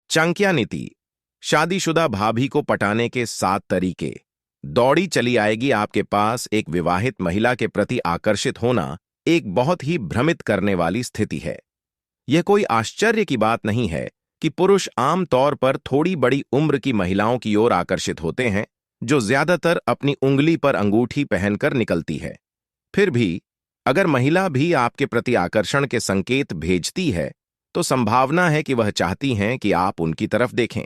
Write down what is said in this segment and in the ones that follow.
चाणक्य नीति। शादीशुदा भाभी को पटाने के 7 तरीके। दौड़ी चली आएगी आपके पास। एक विवाहित महिला के प्रति आकर्षित होना एक बहुत ही भ्रमित करने वाली स्थिति है। यह कोई आश्चर्य की बात नहीं है कि पुरुष आम तौर पर थोड़ी बड़ी उम्र की महिलाओं की ओर आकर्षित होते हैं, जो ज्यादातर अपनी उंगली पर अंगूठी पहनकर निकलती है। फिर भी अगर महिला भी आपके प्रति आकर्षण के संकेत भेजती है, तो संभावना है कि वह चाहती हैं कि आप उनकी तरफ देखें।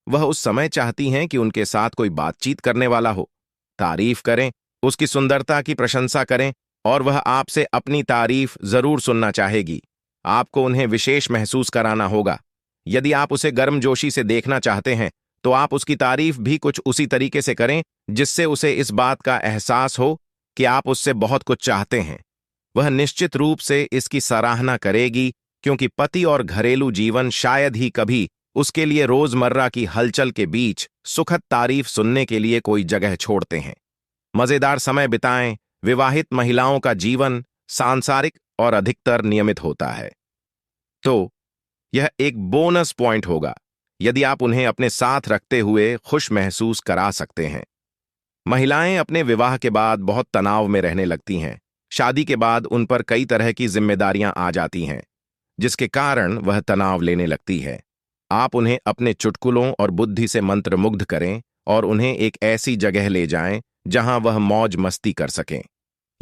वह उस समय चाहती हैं कि उनके साथ कोई बातचीत करने वाला हो, तारीफ करें, उसकी सुंदरता की प्रशंसा करें, और वह आपसे अपनी तारीफ जरूर सुनना चाहेगी। आपको उन्हें विशेष महसूस कराना होगा। यदि आप उसे गर्मजोशी से देखना चाहते हैं, तो आप उसकी तारीफ भी कुछ उसी तरीके से करें जिससे उसे इस बात का एहसास हो कि आप उससे बहुत कुछ चाहते हैं। वह निश्चित रूप से इसकी सराहना करेगी, क्योंकि पति और घरेलू जीवन शायद ही कभी उसके लिए रोजमर्रा की हलचल के बीच सुखद तारीफ सुनने के लिए कोई जगह छोड़ते हैं। मजेदार समय बिताएं। विवाहित महिलाओं का जीवन सांसारिक और अधिकतर नियमित होता है, तो यह एक बोनस पॉइंट होगा यदि आप उन्हें अपने साथ रखते हुए खुश महसूस करा सकते हैं। महिलाएं अपने विवाह के बाद बहुत तनाव में रहने लगती हैं। शादी के बाद उन पर कई तरह की जिम्मेदारियां आ जाती हैं, जिसके कारण वह तनाव लेने लगती है। आप उन्हें अपने चुटकुलों और बुद्धि से मंत्रमुग्ध करें और उन्हें एक ऐसी जगह ले जाएं जहां वह मौज मस्ती कर सकें।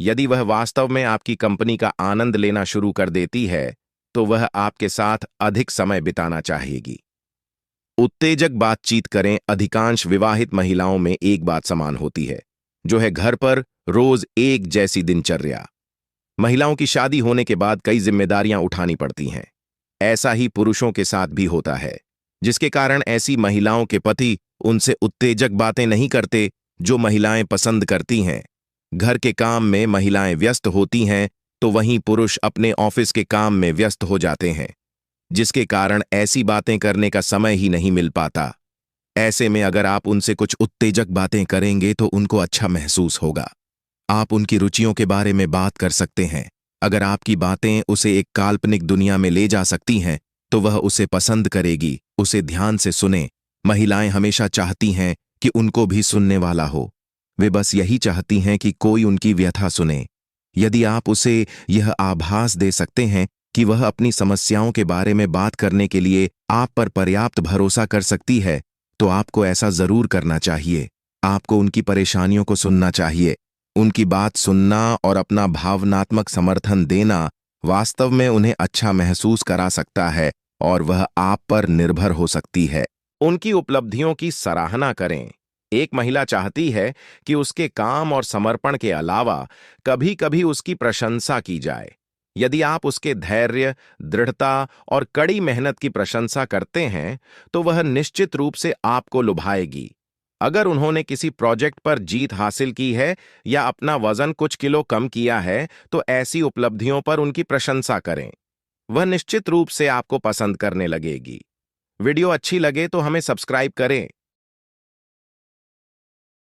यदि वह वास्तव में आपकी कंपनी का आनंद लेना शुरू कर देती है, तो वह आपके साथ अधिक समय बिताना चाहेगी। उत्तेजक बातचीत करें। अधिकांश विवाहित महिलाओं में एक बात समान होती है, जो है घर पर रोज एक जैसी दिनचर्या। महिलाओं की शादी होने के बाद कई जिम्मेदारियां उठानी पड़ती हैं। ऐसा ही पुरुषों के साथ भी होता है, जिसके कारण ऐसी महिलाओं के पति उनसे उत्तेजक बातें नहीं करते जो महिलाएं पसंद करती हैं। घर के काम में महिलाएं व्यस्त होती हैं, तो वहीं पुरुष अपने ऑफिस के काम में व्यस्त हो जाते हैं, जिसके कारण ऐसी बातें करने का समय ही नहीं मिल पाता। ऐसे में अगर आप उनसे कुछ उत्तेजक बातें करेंगे तो उनको अच्छा महसूस होगा। आप उनकी रुचियों के बारे में बात कर सकते हैं। अगर आपकी बातें उसे एक काल्पनिक दुनिया में ले जा सकती हैं, तो वह उसे पसंद करेगी। उसे ध्यान से सुने। महिलाएं हमेशा चाहती हैं कि उनको भी सुनने वाला हो। वे बस यही चाहती हैं कि कोई उनकी व्यथा सुने। यदि आप उसे यह आभास दे सकते हैं कि वह अपनी समस्याओं के बारे में बात करने के लिए आप पर पर्याप्त भरोसा कर सकती है, तो आपको ऐसा जरूर करना चाहिए। आपको उनकी परेशानियों को सुनना चाहिए। उनकी बात सुनना और अपना भावनात्मक समर्थन देना वास्तव में उन्हें अच्छा महसूस करा सकता है, और वह आप पर निर्भर हो सकती है। उनकी उपलब्धियों की सराहना करें। एक महिला चाहती है कि उसके काम और समर्पण के अलावा कभी-कभी उसकी प्रशंसा की जाए। यदि आप उसके धैर्य, दृढ़ता और कड़ी मेहनत की प्रशंसा करते हैं, तो वह निश्चित रूप से आपको लुभाएगी। अगर उन्होंने किसी प्रोजेक्ट पर जीत हासिल की है या अपना वजन कुछ किलो कम किया है, तो ऐसी उपलब्धियों पर उनकी प्रशंसा करें। वह निश्चित रूप से आपको पसंद करने लगेगी। वीडियो अच्छी लगे तो हमें सब्सक्राइब करें